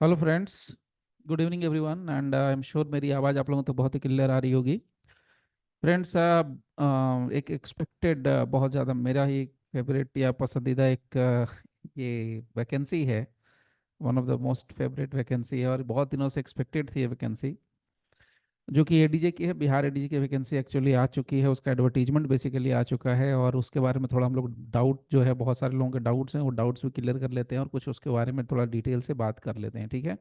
Hello friends, good evening everyone and I am sure मेरी आवाज़ आप लोगों को तो बहुत ही क्लियर आ रही होगी। फ्रेंड्स, एक एक्सपेक्टेड बहुत ज़्यादा मेरा ही फेवरेट या पसंदीदा एक ये वैकेंसी है। One of the most favourite vacancy है और बहुत दिनों से एक्सपेक्टेड थी ये वैकेंसी, जो कि एडीजे की है। बिहार एडीजे की वैकेंसी एक्चुअली आ चुकी है, उसका एडवर्टीजमेंट बेसिकली आ चुका है और उसके बारे में थोड़ा हम लोग डाउट जो है, बहुत सारे लोगों के डाउट्स हैं, वो डाउट्स भी क्लियर कर लेते हैं और कुछ उसके बारे में थोड़ा डिटेल से बात कर लेते हैं। ठीक है,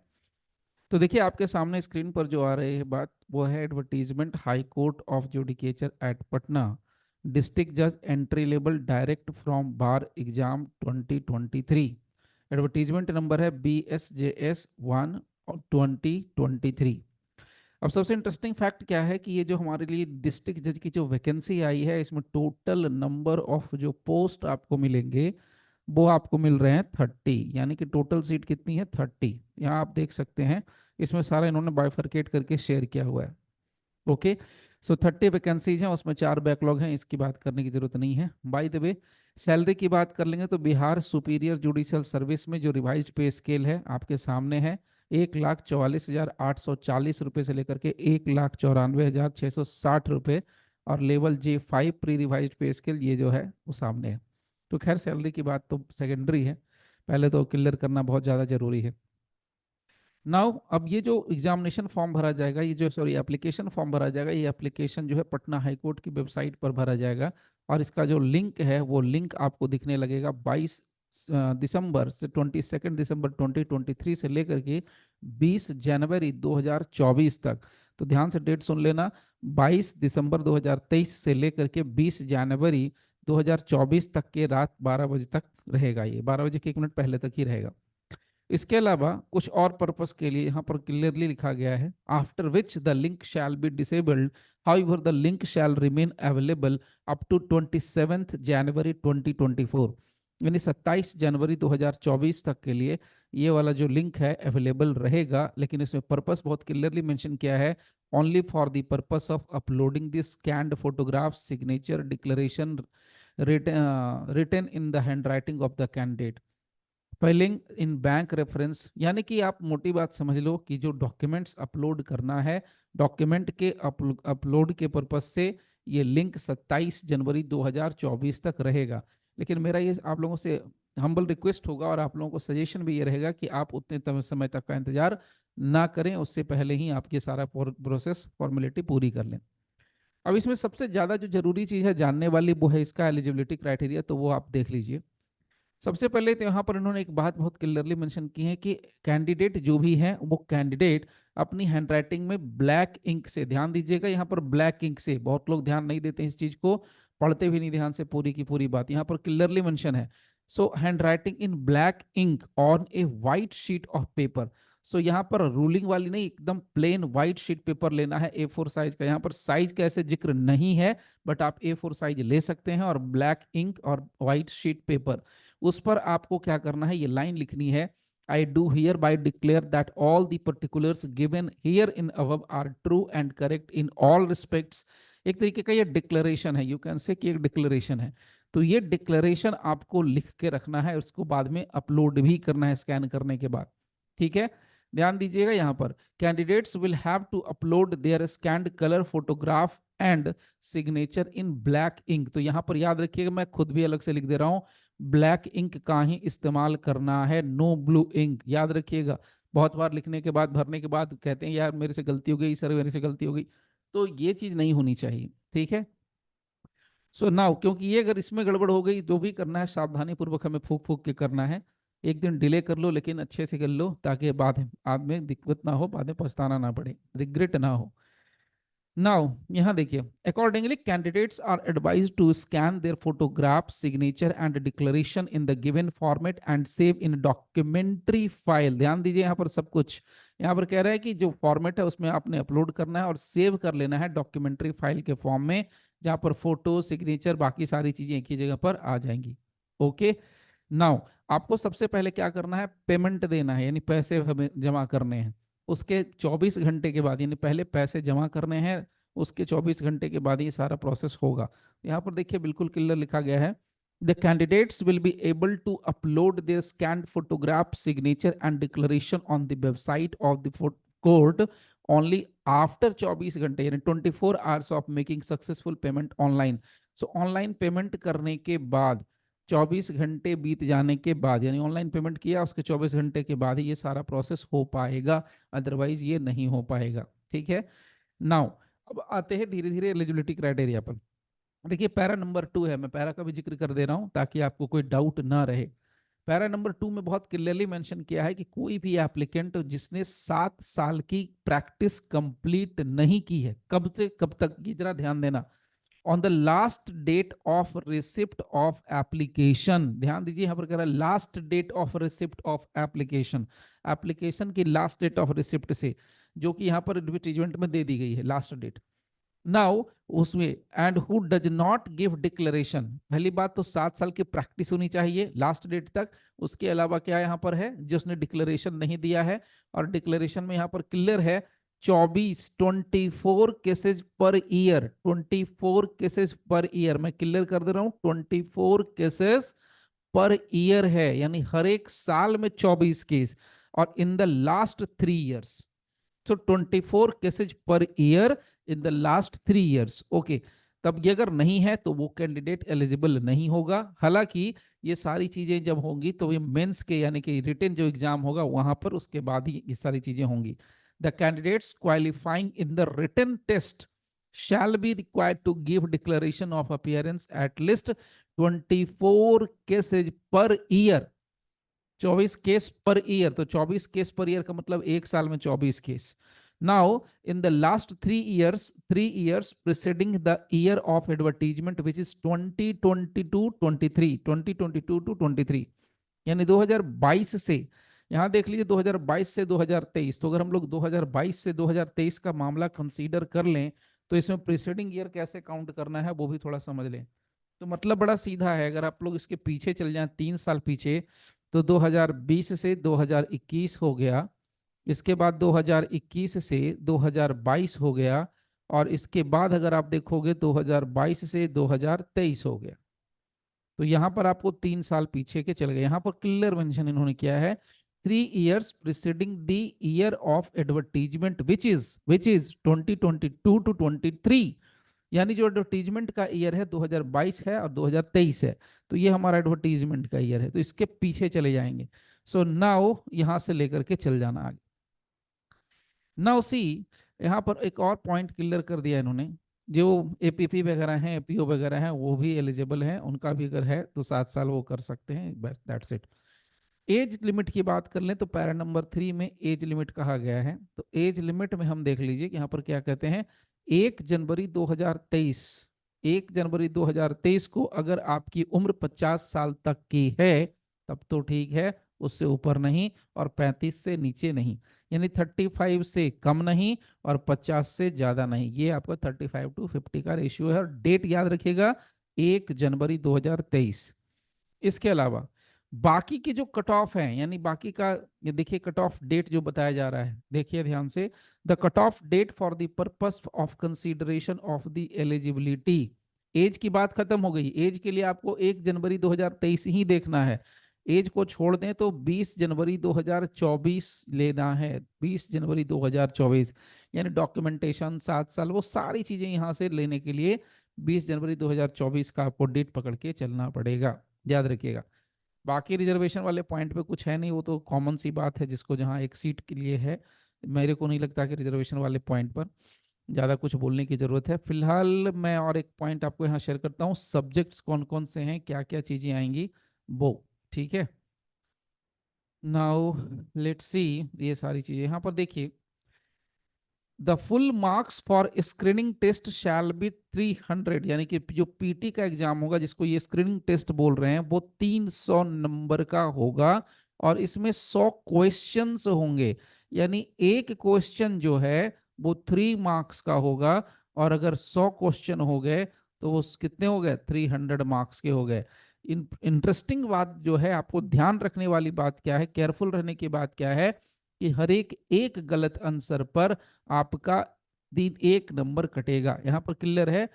तो देखिए आपके सामने स्क्रीन पर जो आ रही है बात, वो है advertisement high court of judicature at Patna, district जज entry level direct from bar exam 2023। Advertisement number है BSJS 1 और 2023। अब सबसे इंटरेस्टिंग फैक्ट क्या है कि ये जो हमारे लिए डिस्ट्रिक्ट जज की जो वैकेंसी आई है, इसमें टोटल नंबर ऑफ जो पोस्ट आपको मिलेंगे वो आपको मिल रहे हैं 30, यानी कि टोटल सीट कितनी है 30। यहाँ आप देख सकते हैं, इसमें सारा इन्होंने बाइफरकेट करके शेयर किया हुआ है। ओके, सो 30 वैकेंसीज हैं, उसमें 4 बैकलॉग हैं, इसकी बात करने की जरूरत नहीं है। बाय द वे, सैलरी की बात कर लेंगे तो बिहार सुपीरियर जुडिशियल सर्विस में जो रिवाइज्ड पे स्केल है आपके सामने है, 1,44,840 रुपये से लेकर के 1,94,660 रुपये, और लेवल J5 प्री रिवाइज्ड पे स्केल ये जो है वो सामने है। तो खैर सैलरी की बात तो सेकेंडरी है, पहले तो क्लियर करना बहुत ज़्यादा जरूरी है। नाउ अब ये जो एग्जामिनेशन फॉर्म भरा जाएगा, ये जो सॉरी एप्लीकेशन फॉर्म भरा जाएगा, ये एप्लीकेशन जो है पटना हाईकोर्ट की वेबसाइट पर भरा जाएगा और इसका जो लिंक है वो लिंक आपको दिखने लगेगा 22 दिसंबर से 22 दिसंबर 2023 से लेकर के 20 जनवरी 2024 तक। तो ध्यान से डेट सुन लेना, 22 दिसंबर 2023 से लेकर के 20 जनवरी 2024 तक के रात 12 बजे तक रहेगा। ये 12 बजे के 1 मिनट पहले तक ही रहेगा। इसके अलावा कुछ और पर्पस के लिए यहाँ पर क्लियरली लिखा गया है, after which the link shall be disabled, however the link shall remain available up to 27 January 2024। यानी 27 जनवरी 2024 तक के लिए ये वाला जो लिंक है अवेलेबल रहेगा, लेकिन इसमें पर्पस बहुत क्लियरली मेंशन किया है, only for the purpose of uploading the scanned photograph signature declaration written in the hand writing of the candidate, filing in bank reference. यानी कि आप मोटी बात समझ लो कि जो डॉक्यूमेंट्स अपलोड करना है, डॉक्यूमेंट के अपलोड के पर्पज से ये लिंक 27 जनवरी 2024 तक रहेगा। लेकिन मेरा ये आप लोगों से हम्बल रिक्वेस्ट होगा और आप लोगों को सजेशन भी ये रहेगा कि आप उतने समय तक का इंतजार ना करें, उससे पहले ही आप ये सारा प्रोसेस फॉर्मेलिटी पूरी कर लें। अब इसमें सबसे ज़्यादा जो जरूरी चीज़ है जानने वाली, वो है इसका एलिजिबिलिटी क्राइटेरिया, तो वो आप देख लीजिए। सबसे पहले तो यहाँ पर इन्होंने एक बात बहुत क्लियरली मेंशन की है कि कैंडिडेट जो भी है वो कैंडिडेट अपनी हैंडराइटिंग में ब्लैक इंक से, ध्यान दीजिएगा यहाँ पर ब्लैक इंक से, बहुत लोग ध्यान नहीं देते इस चीज को, पढ़ते भी नहीं ध्यान से पूरी की पूरी बात, यहाँ पर क्लियरली मेंशन है। So handwriting in black ink on a white sheet of paper. So यहाँ पर रूलिंग वाली नहीं, एकदम प्लेन व्हाइट शीट पेपर लेना है A4 साइज का। यहाँ पर साइज का ऐसे जिक्र नहीं है, बट आप A4 साइज ले सकते हैं, और ब्लैक इंक और व्हाइट शीट पेपर, उस पर आपको क्या करना है, ये लाइन लिखनी है, I do hereby declare that all the particulars given herein above are true and correct in all respects. एक तरीके का ये डिक्लेरेशन है, यू कैन से कि एक डिक्लेरेशन है। तो ये डिक्लेरेशन आपको लिख के रखना है, उसको बाद में अपलोड भी करना है स्कैन करने के बाद। ठीक है, ध्यान दीजिएगा यहाँ पर, candidates will have to upload their scanned colour photograph and signature in black ink. तो यहाँ पर याद रखिएगा, मैं खुद भी अलग से लिख दे रहा हूं, ब्लैक इंक का ही इस्तेमाल करना है, नो ब्लू इंक, याद रखिएगा। बहुत बार लिखने के बाद, भरने के बाद कहते हैं यार मेरे से गलती हो गई सर, मेरे से गलती हो गई, तो ये चीज नहीं होनी चाहिए। ठीक है, सो नाउ क्योंकि ये अगर इसमें गड़बड़ हो गई, जो भी करना है सावधानी पूर्वक हमें फूक फूक के करना है। एक दिन डिले कर लो लेकिन अच्छे से कर लो, ताकि बाद में दिक्कत ना हो, बाद में पछताना ना पड़े, रिग्रेट ना हो। नाउ यहाँ देखिए, accordingly candidates are advise to scan their photograph signature and declaration in the given format and save in documentary file. ध्यान दीजिए यहाँ पर सब कुछ, यहाँ पर कह रहा है कि जो फॉर्मेट है उसमें आपने अपलोड करना है और सेव कर लेना है डॉक्यूमेंट्री फाइल के फॉर्म में, जहाँ पर फोटो सिग्नेचर बाकी सारी चीजें एक ही जगह पर आ जाएंगी। ओके, नाउ आपको सबसे पहले क्या करना है, पेमेंट देना है, यानी पैसे हमें जमा करने हैं। उसके 24 घंटे के बाद, यानी पहले पैसे जमा करने हैं, उसके 24 घंटे के बाद ये सारा प्रोसेस होगा। यहाँ पर देखिए बिल्कुल क्लियर लिखा गया है, The candidates will be able to upload their scanned photograph, signature and declaration on the website of the court only after 24 घंटे यानी 24 hours of making successful payment online. So online payment करने के बाद 24 घंटे बीत जाने के बाद, यानी ऑनलाइन पेमेंट किया उसके 24 घंटे के बाद ही ये सारा प्रोसेस हो पाएगा, अदरवाइज ये नहीं हो पाएगा। ठीक है। नाउ अब आते हैं धीरे धीरे एलिजिबिलिटी क्राइटेरिया पर। देखिए पैरा नंबर 2 है, मैं पैरा का भी जिक्र कर दे रहा हूं ताकि आपको कोई डाउट ना रहे। पैरा नंबर 2 में बहुत क्लियरली मेंशन किया है कि कोई भी एप्लीकेंट जिसने 7 साल की प्रैक्टिस कंप्लीट नहीं की है, कब से कब तक की, जरा ध्यान देना, on the last date of receipt of application, ध्यान दीजिए यहां पर कह रहा है last date of receipt of application, application की लास्ट डेट ऑफ रिसिप्ट से, जो कि यहां पर एडवर्टीजमेंट में दे दी गई है लास्ट डेट। नाउ उसमें and who does not give declaration, पहली बात तो 7 साल की प्रैक्टिस होनी चाहिए लास्ट डेट तक। उसके अलावा क्या यहाँ पर है, जिसने डिक्लेरेशन नहीं दिया है, और डिक्लेरेशन में यहाँ पर क्लियर है 24 cases per year, 24 cases per year, मैं क्लियर कर दे रहा हूं 24 केसेस पर ईयर है, यानी हर एक साल में 24 केस, और in the last 3 years, so 24 cases per year in the last 3 years. Okay, तब ये अगर नहीं है तो वो कैंडिडेट एलिजिबल नहीं होगा। हालांकि ये सारी चीजें जब होंगी तो ये मेंस के यानी कि रिटन जो एग्जाम होगा वहां पर उसके बाद ही ये सारी चीजें होंगी। The candidates qualifying in the written test shall be required to give declaration of appearance at least 24 cases per year, 24 case per year, तो 24 केस पर ईयर का मतलब एक साल में 24 case. Now in the last 3 years preceding the year of advertisement which is 2022-23, 2022-23, यानी 2022 से, यहां देख लीजिए 2022 से 2023, तो अगर हम लोग 2022 से 2023 का मामला कंसीडर कर लें तो इसमें प्रीसीडिंग ईयर कैसे काउंट करना है वो भी थोड़ा समझ लें। तो मतलब बड़ा सीधा है, अगर आप लोग इसके पीछे चल जाएं 3 साल पीछे, तो 2020 से 2021 हो गया, इसके बाद 2021 से 2022 हो गया, और इसके बाद अगर आप देखोगे 2022 से 2023 हो गया। तो यहां पर आपको 3 साल पीछे के चल गए, यहां पर क्लियर मेंशन इन्होंने किया है 3 years preceding the year of advertisement which is 2022-23, यानी जो एडवर्टीजमेंट का ईयर है 2022 है और 2023 है, तो ये हमारा एडवर्टीजमेंट का ईयर है, तो इसके पीछे चले जाएंगे। सो नाउ यहां से लेकर के चल जाना आगे। नाउ सी, यहाँ पर एक और पॉइंट क्लियर कर दिया इन्होंने, जो एपीपी वगैरह हैं, एपीओ वगैरह हैं, वो भी एलिजिबल हैं, उनका भी अगर है तो 7 साल वो कर सकते हैं, दैट्स इट। एज लिमिट की बात कर लें तो पैरा नंबर 3 में एज लिमिट कहा गया है, तो एज लिमिट में हम देख लीजिए कि यहाँ पर क्या कहते हैं, 1 जनवरी 2023, 1 जनवरी 2023 को अगर आपकी उम्र 50 साल तक की है तब तो ठीक है, उससे ऊपर नहीं, और 35 से नीचे नहीं, यानी 35 से कम नहीं और 50 से ज्यादा नहीं, ये आपका 35:50 का रेशियो है, और डेट याद रखिएगा 1 जनवरी 2023। इसके अलावा बाकी की जो कट ऑफ है, यानी बाकी का, ये देखिए कट ऑफ डेट जो बताया जा रहा है, देखिए ध्यान से, the cut off date for the purpose of consideration of the eligibility, age की बात खत्म हो गई, एज के लिए आपको 1 जनवरी 2023 ही देखना है, एज को छोड़ दें तो 20 जनवरी 2024 लेना है, 20 जनवरी 2024, यानी डॉक्यूमेंटेशन 7 साल वो सारी चीजें यहां से लेने के लिए 20 जनवरी 2024 का आपको डेट पकड़ के चलना पड़ेगा, याद रखिएगा। बाकी रिजर्वेशन वाले पॉइंट पे कुछ है नहीं, वो तो कॉमन सी बात है, जिसको जहाँ एक सीट के लिए है, मेरे को नहीं लगता कि रिजर्वेशन वाले पॉइंट पर ज़्यादा कुछ बोलने की ज़रूरत है। फिलहाल मैं और एक पॉइंट आपको यहाँ शेयर करता हूँ, सब्जेक्ट्स कौन कौन से हैं, क्या क्या चीज़ें आएंगी वो, ठीक है। नाउ लेट्स सी, ये सारी चीज़ें यहाँ पर देखिए, the full marks for screening test shall be 300, यानी कि जो पीटी का एग्जाम होगा जिसको ये स्क्रीनिंग टेस्ट बोल रहे हैं वो 300 नंबर का होगा, और इसमें 100 क्वेश्चंस होंगे, यानी एक क्वेश्चन जो है वो 3 मार्क्स का होगा, और अगर 100 क्वेश्चन हो गए तो वो कितने हो गए, 300 मार्क्स के हो गए। इंटरेस्टिंग बात जो है, आपको ध्यान रखने वाली बात क्या है, केयरफुल रहने की बात क्या है, कि हर एक गलत आंसर पर आपका 1 नंबर कटेगा, यहां पर क्लियर है,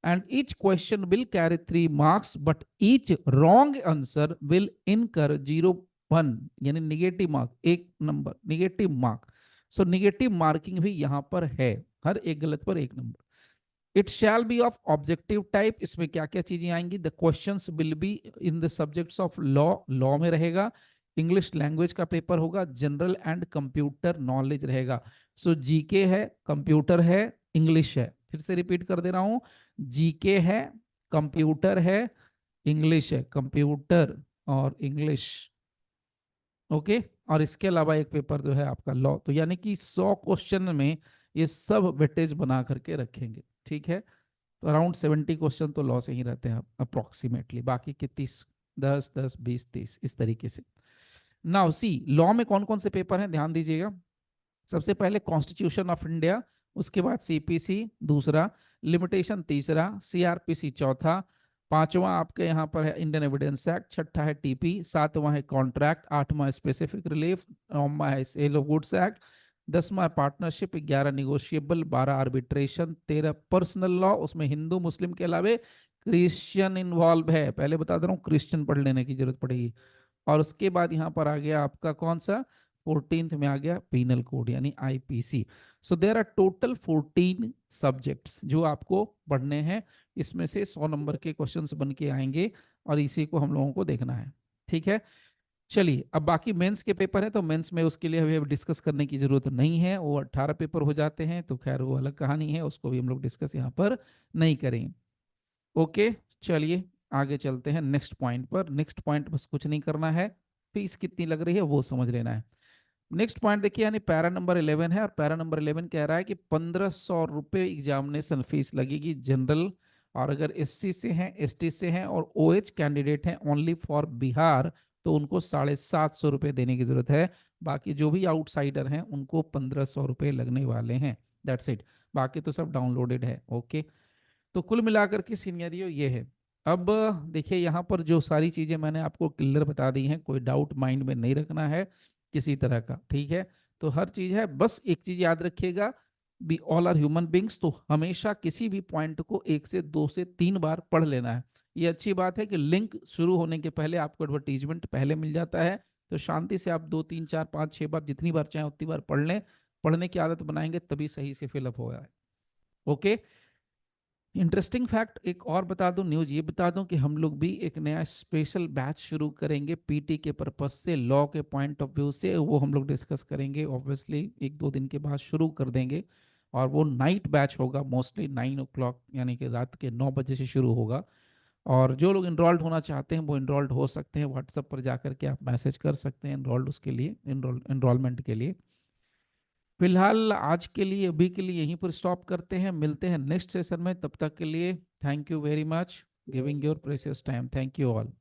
and each question will carry 3 marks, but each wrong answer will incur 0 1 यानी निगेटिव मार्क, एक नंबर निगेटिव मार्क. सो निगेटिव मार्किंग भी यहां पर है, हर एक गलत पर एक number. It shall be of objective type. इसमें क्या क्या चीजें आएंगी? The questions will be in the subjects of law, law में रहेगा. इंग्लिश लैंग्वेज का पेपर होगा. जनरल एंड कंप्यूटर नॉलेज रहेगा. सो जीके है, कंप्यूटर है, इंग्लिश है. फिर से रिपीट कर दे रहा हूं, जीके है, कंप्यूटर है, इंग्लिश है. कंप्यूटर और इंग्लिश, ओके. और इसके अलावा एक पेपर जो है आपका लॉ. तो यानी कि 100 क्वेश्चन में ये सब वेटेज बना करके रखेंगे, ठीक है. तो अराउंड 70 क्वेश्चन तो लॉ से ही रहते हैं अप्रोक्सीमेटली, बाकी के 30, 10 10 20 30 इस तरीके से. नाउ सी, लॉ में कौन कौन से पेपर हैं, ध्यान दीजिएगा. सबसे पहले कॉन्स्टिट्यूशन ऑफ इंडिया, उसके बाद सीपीसी दूसरा, लिमिटेशन तीसरा, सीआरपीसी चौथा, पांचवा आपके यहाँ पर है इंडियन एविडेंस एक्ट, छठा है टीपी, सातवां है कॉन्ट्रैक्ट, आठवां स्पेसिफिक रिलीफ, नौवां है सेल ऑफ गुड्स एक्ट, 10वां है partnership, 11 negotiable, 12 arbitration, 13 personal law. उसमें हिंदू मुस्लिम के अलावे क्रिश्चियन इन्वॉल्व है, पहले बता दे रहा हूँ, क्रिश्चियन पढ़ लेने की जरूरत पड़ेगी. और उसके बाद यहाँ पर आ गया आपका कौन सा, 14th में आ गया पीनल कोड यानी IPC. So there are total 14 subjects जो आपको पढ़ने हैं. इसमें से 100 नंबर के क्वेश्चंस बन के आएंगे और इसी को हम लोगों को देखना है, ठीक है. चलिए, अब बाकी मेंस के पेपर है, तो मेंस में उसके लिए अभी डिस्कस करने की जरूरत नहीं है, वो 18 पेपर हो जाते हैं, तो खैर वो अलग कहानी है, उसको भी हम लोग डिस्कस यहाँ पर नहीं करेंगे. ओके, चलिए आगे चलते हैं नेक्स्ट पॉइंट पर. नेक्स्ट पॉइंट बस कुछ नहीं करना है, फीस कितनी लग रही है वो समझ लेना है. नेक्स्ट पॉइंट देखिए, यानी पैरा नंबर 11 है, और पैरा नंबर 11 कह रहा है कि 1500 रुपये एग्जामिनेशन फीस लगेगी जनरल. और अगर एससी से हैं, एसटी से हैं और ओएच कैंडिडेट हैं ओनली फॉर बिहार, तो उनको 750 रुपये देने की जरूरत है. बाकी जो भी आउटसाइडर हैं उनको 1500 रुपये लगने वाले हैं. दैट्स इट, बाकी तो सब डाउनलोडेड है. ओके, तो कुल मिलाकर के सीनियरियो ये है. अब देखिए, यहाँ पर जो सारी चीजें मैंने आपको क्लियर बता दी हैं, कोई डाउट माइंड में नहीं रखना है किसी तरह का, ठीक है. तो हर चीज है, बस एक चीज याद रखिएगा, we all are human beings. तो हमेशा किसी भी पॉइंट को 1 से 2 से 3 बार पढ़ लेना है. ये अच्छी बात है कि लिंक शुरू होने के पहले आपको एडवर्टीजमेंट पहले मिल जाता है, तो शांति से आप 2 3 4 5 6 बार, जितनी बार चाहे उतनी बार पढ़ लें. पढ़ने की आदत बनाएंगे तभी सही से फिलअप होगा. ओके. इंटरेस्टिंग फैक्ट एक और बता दूं, न्यूज ये बता दूं कि हम लोग भी एक नया स्पेशल बैच शुरू करेंगे पीटी के पर्पस से, लॉ के पॉइंट ऑफ व्यू से. वो हम लोग डिस्कस करेंगे, ऑब्वियसली 1 2 दिन के बाद शुरू कर देंगे. और वो नाइट बैच होगा, मोस्टली 9 o'clock यानी कि रात के 9 बजे से शुरू होगा. और जो लोग इनरोल्ड होना चाहते हैं वो इनरोल्ड हो सकते हैं, व्हाट्सएप पर जाकर के आप मैसेज कर सकते हैं इनरोल्ड उसके लिए, इनरोलमेंट के लिए. फिलहाल आज के लिए, अभी के लिए यहीं पर स्टॉप करते हैं, मिलते हैं नेक्स्ट सेशन में. तब तक के लिए thank you very much giving your precious time. Thank you all.